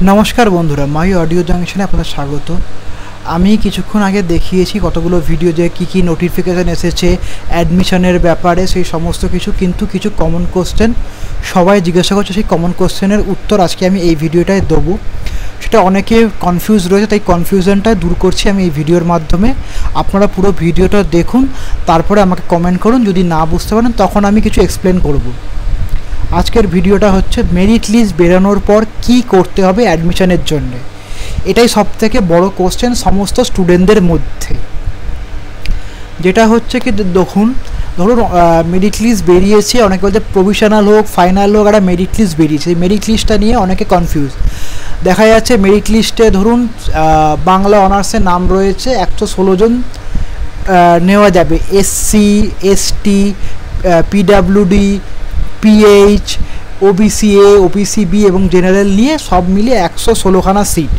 नमस्कार बंधुरा माई अडियो जंक्शने आपनादेर स्वागत। आमी किछुक्षण आगे देखिएछि कतगुलो भिडियो जे की नोटिफिकेशन एसेছে অ্যাডমিশনের ব্যাপারে সেই সমস্ত কিছু, কিন্তু কিছু কমন কোশ্চেন সবাই জিজ্ঞাসা করছে। সেই কমন কোশ্চেনের উত্তর আজকে আমি এই ভিডিওটায় দেব। সেটা অনেকে কনফিউজ রয়েছে, তাই কনফিউশনটা দূর করছি আমি এই ভিডিওর মাধ্যমে। আপনারা পুরো ভিডিওটা দেখুন, তারপরে আমাকে কমেন্ট করুন। যদি না বুঝতে পারেন তখন আমি কিছু এক্সপ্লেন করব। আজকের ভিডিওটা হচ্ছে মেরিট লিস্ট বেরানোর পর কি করতে হবে অ্যাডমিশনের জন্য। এটাই সবথেকে বড় কোশ্চেন সমস্ত স্টুডেন্টদের মধ্যে। যেটা হচ্ছে কি ধরুন মেরিট লিস্ট বেরিয়েছে, অনেকে বলতে প্রভিশনাল হোক ফাইনাল হোক, একটা মেরিট লিস্ট বেরিয়েছে। এই মেরিট লিস্টটা নিয়ে অনেকে কনফিউজ। দেখা যাচ্ছে মেরিট লিস্টে ধরুন বাংলা অনার্সের নাম রয়েছে 116 জন নেওয়া যাবে। SC, ST, PWD, PH, OBC A, OBC B এবং জেনারেল নিয়ে সব মিলিয়ে 116খানা সিট,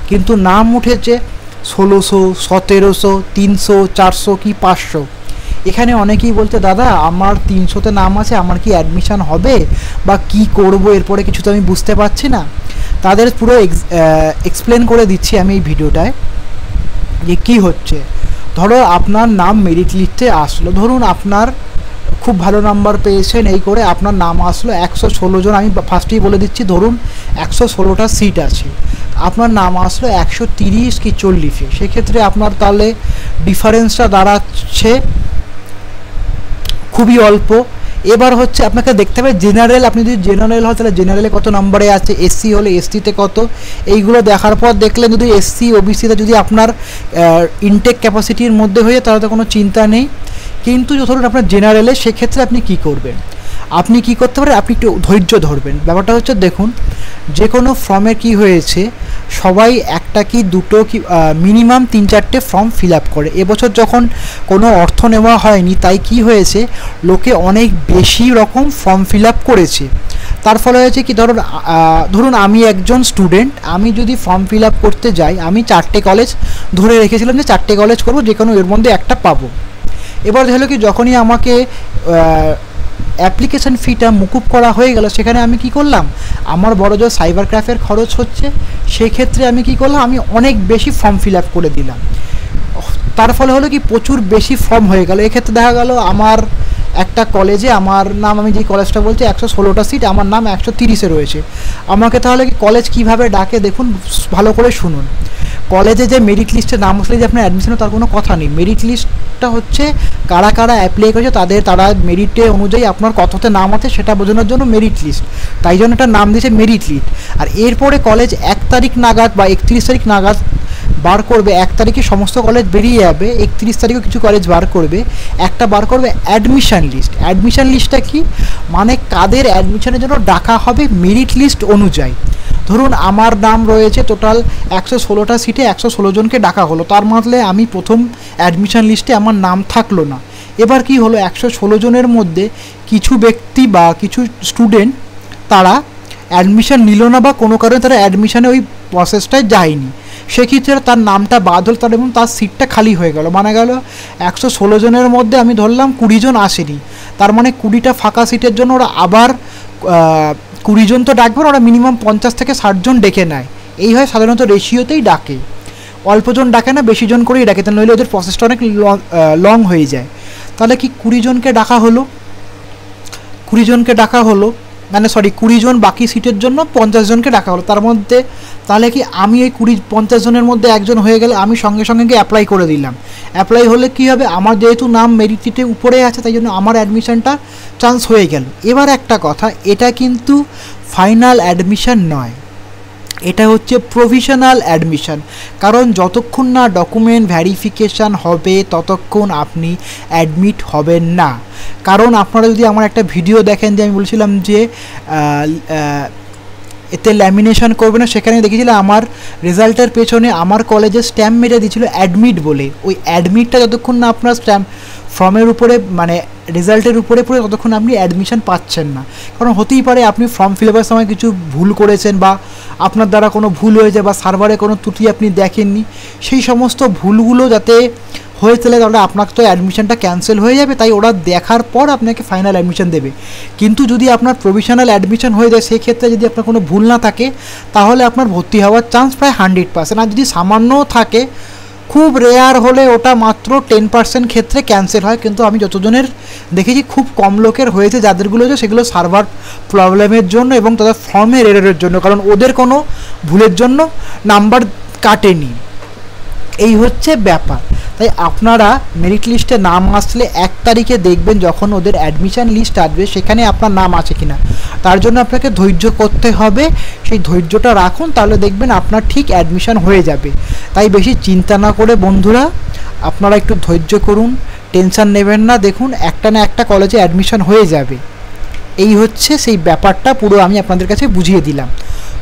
কিন্তু নাম উঠেছে 1600, 1700, 300, 400 কি 500। এখানে অনেকেই বলতে দাদা আমার 300তে নাম আছে, আমার কি অ্যাডমিশন হবে বা কি করব, এরপরে কিছু তো আমি বুঝতে পারছি না। তাদের পুরো এক্সপ্লেন করে দিচ্ছি আমি এই ভিডিওটায় যে কী হচ্ছে। ধরো আপনার নাম মেরিট লিস্টে আসলো, ধরুন আপনার খুব ভালো নাম্বার পেয়েছেন, এই করে আপনার নাম আসলো 116 জন। আমি ফার্স্টেই বলে দিচ্ছি, ধরুন 116টা সিট আছে, আপনার নাম আসলো 130 কি 40-এ। সেক্ষেত্রে আপনার তাহলে ডিফারেন্সটা দাঁড়াচ্ছে খুবই অল্প। এবার হচ্ছে আপনাকে দেখতে হবে জেনারেল, আপনি যদি জেনারেল হয় তাহলে জেনারেলে কত নম্বরে আছে, এসসি হলে এসটিতে কত, এইগুলো দেখার পর দেখলেন যদি এসসি ওবিসিতে যদি আপনার ইনটেক ক্যাপাসিটির মধ্যে হয়ে তাহলে তো কোনো চিন্তা নেই। কিন্তু ধরুন আপনার জেনারেলে, সেক্ষেত্রে আপনি কি করবেন, আপনি কি করতে পারেন, আপনি একটু ধৈর্য ধরবেন। ব্যাপারটা হচ্ছে দেখুন যে কোনো ফর্মে কি হয়েছে, সবাই একটা কি দুটো কি মিনিমাম 3-4টে ফর্ম ফিল আপ করে। এবছর যখন কোনো অর্থ নেওয়া হয়নি, তাই কি হয়েছে লোকে অনেক বেশি রকম ফর্ম ফিল আপ করেছে। তার ফলে হয়েছে কি ধরুন আমি একজন স্টুডেন্ট, আমি যদি ফর্ম ফিল আপ করতে যাই, আমি 4টে কলেজ ধরে রেখেছিলাম যে 4টে কলেজ করবো, যে কোনো এর মধ্যে একটা পাবো। এবার হলো কি যখনই আমাকে অ্যাপ্লিকেশন ফিটা মুকুব করা হয়ে গেল, সেখানে আমি কি করলাম, আমার বড় যে সাইবার ক্যাফের খরচ হচ্ছে, সেক্ষেত্রে আমি কি করলাম, আমি অনেক বেশি ফর্ম ফিল আপ করে দিলাম। তার ফলে হলো কি প্রচুর বেশি ফর্ম হয়ে গেল। এক্ষেত্রে দেখা গেল আমার একটা কলেজে, আমার নাম, আমি যে কলেজটা বলছি 116টা সিট, আমার নাম 130-এ রয়েছে। আমাকে তাহলে কি কলেজ কীভাবে ডাকে দেখুন, ভালো করে শুনুন। কলেজে যে মেরিট লিস্টে নাম আসলে যে আপনার অ্যাডমিশন, তার কোনো কথা নেই। মেরিট লিস্টটা হচ্ছে কারা কারা অ্যাপ্লাই করেছে তারা মেরিটে অনুযায়ী আপনার কততে নাম আছে সেটা বোঝানোর জন্য মেরিট লিস্ট, তাই জন্য একটা নাম দিয়েছে মেরিট লিস্ট। আর এরপরে কলেজ 1 তারিখ নাগাদ বা 31 তারিখ নাগাদ বার করবে। 1 তারিখে সমস্ত কলেজ বেরিয়ে যাবে, 31 তারিখেও কিছু কলেজ বার করবে, একটা বার করবে অ্যাডমিশন লিস্ট। অ্যাডমিশন লিস্টটা কি, মানে কাদের অ্যাডমিশনের জন্য ডাকা হবে মেরিট লিস্ট অনুযায়ী। ধরুন আমার নাম রয়েছে টোটাল 116টা সিটে, 116 জনকে ডাকা হলো, তার মানে আমি প্রথম অ্যাডমিশন লিস্টে আমার নাম থাকলো না। এবার কি হলো, 116 জনের মধ্যে কিছু ব্যক্তি বা কিছু স্টুডেন্ট তারা অ্যাডমিশন নিল না, বা কোনো কারণে তারা অ্যাডমিশনে ওই প্রসেসটায় যায়নি। সেক্ষেত্রে তার নামটা বাদ হল, তার এবং তার সিটটা খালি হয়ে গেল। মানে গেল 116 জনের মধ্যে আমি ধরলাম 20 জন আসেনি, তার মানে 20টা ফাঁকা সিটের জন্য ওরা আবার 20 জন তো ডাকবে, ওরা মিনিমাম 50 থেকে 60 জন ডেকে নেয়। এই হয় সাধারণত রেশিওতেই ডাকে, অল্প জন ডাকে না, বেশি জন করেই ডাকে, নইলে ওদের প্রসেসটা অনেক লং হয়ে যায়। তাহলে কি 20 জনকে ডাকা হলো, 20 জনকে ডাকা হলো, মানে 20 জন বাকি সিটের জন্য 50 জনকে ডাকা হলো। তার মধ্যে তাহলে কি আমি এই 50 জনের মধ্যে একজন হয়ে গেলে আমি সঙ্গে সঙ্গে গিয়ে অ্যাপ্লাই করে দিলাম। অ্যাপ্লাই হলে কি হবে, আমার যেহেতু নাম মেরিট লিস্টে উপরে আছে, তাই জন্য আমার অ্যাডমিশনটা চান্স হয়ে গেল। এবার একটা কথা, এটা কিন্তু ফাইনাল অ্যাডমিশন নয়, এটা হচ্ছে প্রভিশনাল অ্যাডমিশন। কারণ যতক্ষণ না ডকুমেন্ট ভ্যারিফিকেশান হবে ততক্ষণ আপনি অ্যাডমিট হবেন না। কারণ আপনারা যদি আমার একটা ভিডিও দেখেন যে আমি বলছিলাম যে এতে ল্যামিনেশন করবে না, সেখানে দেখেছিলাম আমার রেজাল্টের পেছনে আমার কলেজে স্ট্যাম্প মেরে দিয়েছিল অ্যাডমিট বলে। ওই অ্যাডমিটটা যতক্ষণ না আপনার স্ট্যাম্প ফর্মের উপরে মানে রেজাল্টের উপরে পড়ে ততক্ষণ আপনি অ্যাডমিশন পাচ্ছেন না। কারণ হতেই পারে আপনি ফর্ম ফিল আপের সময় কিছু ভুল করেছেন, বা আপনার দ্বারা কোনো ভুল হয়েছে, বা সার্ভারে কোনো ত্রুটি আপনি দেখেননি। সেই সমস্ত ভুলগুলো যাতে হয়ে তাহলে আপনার তো অ্যাডমিশনটা ক্যান্সেল হয়ে যাবে, তাই ওরা দেখার পর আপনাকে ফাইনাল অ্যাডমিশন দেবে। কিন্তু যদি আপনার প্রভিশনাল অ্যাডমিশন হয়ে যায়, সেক্ষেত্রে যদি আপনার কোনো ভুল না থাকে তাহলে আপনার ভর্তি হওয়ার চান্স প্রায় 100%। আর যদি সামান্যও থাকে, খুব রেয়ার হলে ওটা মাত্র 10% ক্ষেত্রে ক্যান্সেল হয়। কিন্তু আমি যতজনের দেখেছি খুব কম লোকের হয়েছে, যাদেরগুলো হয়েছে সেগুলো সার্ভার প্রবলেমের জন্য এবং তাদের ফর্মের এররের জন্য, কারণ ওদের কোনো ভুলের জন্য নাম্বার কাটেনি। এই হচ্ছে ব্যাপার। তাই আপনারা মেরিট লিস্টে নাম আসলে 1 তারিখে দেখবেন, যখন ওদের অ্যাডমিশন লিস্ট আসবে সেখানে আপনার নাম আছে কিনা। তার জন্য আপনাকে ধৈর্য করতে হবে, সেই ধৈর্যটা রাখুন, তাহলে দেখবেন আপনার ঠিক অ্যাডমিশন হয়ে যাবে। তাই বেশি চিন্তা না করে বন্ধুরা আপনারা একটু ধৈর্য করুন, টেনশন নেবেন না, দেখুন একটা না একটা কলেজে অ্যাডমিশন হয়ে যাবে। এই হচ্ছে সেই ব্যাপারটা, পুরো আমি আপনাদের কাছে বুঝিয়ে দিলাম।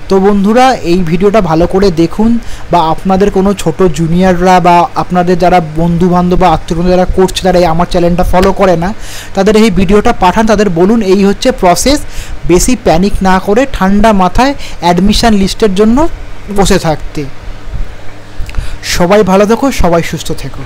তো বন্ধুরা এই ভিডিওটা ভালো করে দেখুন, বা আপনাদের কোনো ছোট জুনিয়ররা বা আপনাদের যারা বন্ধুবান্ধব বা আত্মীয় যারা করছে, যারা আমার চ্যানেলটা ফলো করে না, তাদের এই ভিডিওটা পাঠান, তাদের বলুন এই হচ্ছে প্রসেস, বেশি প্যানিক না করে ঠান্ডা মাথায় অ্যাডমিশন লিস্টের জন্য বসে থাকতে। সবাই ভালো থেকো, সবাই সুস্থ থেকো।